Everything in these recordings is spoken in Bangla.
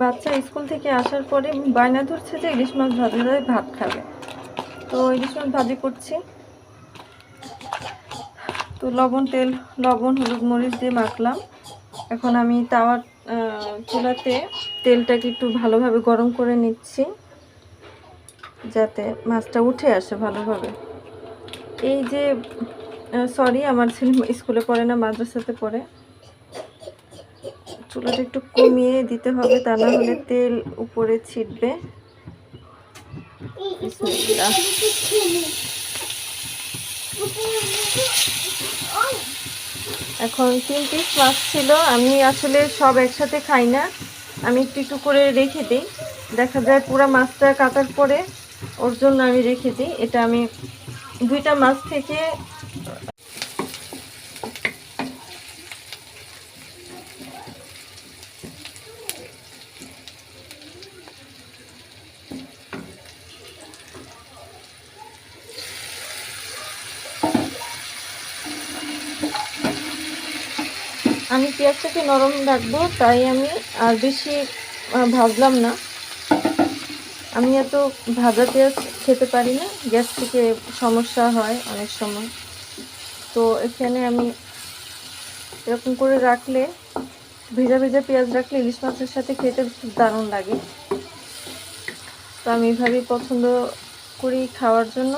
বাচ্চা স্কুল থেকে আসার পরে বায়না ধরছে যে ইলিশ মাছ ভাজা দিয়ে ভাত খাবে। তো ইলিশ মাছ ভাজি করছি। তো লবণ হলুদ মরিচ দিয়ে মাখলাম। এখন আমি তাওয়ার চুলাতে তেলটাকে একটু ভালোভাবে গরম করে নিচ্ছি, যাতে মাছটা উঠে আসে ভালোভাবে। এই যে সরি, আমার ছেলে স্কুলে পড়ে না, মাদ্রাসাতে পড়ে। চুলাটা একটু কমিয়ে দিতে হবে, তা না হলে তেল উপরে ছিটবে। এখন 3 পিস মাছ ছিল। আমি আসলে সব একসাথে খাই না, আমি একটু একটু করে রেখে দিই। দেখা যায় পুরো মাছটা কাটার পরে ওর জন্য আমি রেখে দিই। এটা আমি 2টা মাছ থেকে আমি পেঁয়াজটাকে নরম রাখবো, তাই আমি আর বেশি ভাজলাম না। আমি এত ভাজা পেঁয়াজ খেতে পারি না, গ্যাস্ট্রিকে সমস্যা হয় অনেক সময়। তো এখানে আমি এরকম করে রাখলে, ভেজা ভেজা পেঁয়াজ রাখলে ইলিশ মাছের সাথে খেতে খুব দারুণ লাগে। তো আমি এইভাবেই পছন্দ করি খাওয়ার জন্য।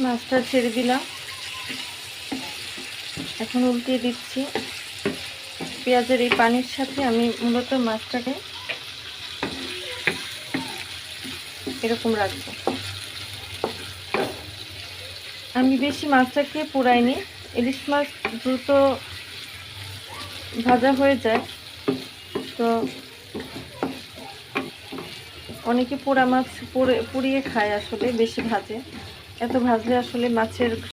মাছটা ছেড়ে দিলাম, এখন উল্টিয়ে দিচ্ছি। পেঁয়াজের এই পানির সাথে আমি মূলত মাছটাকে এরকম রাখবো। আমি বেশি মাছটাকে পোড়াইনি, ইলিশ মাছ দ্রুত ভাজা হয়ে যায়। তো অনেকে পোড়া মাছ পুড়িয়ে খায়, আসলে বেশি ভাজে। এত ভাজলে আসলে মাছের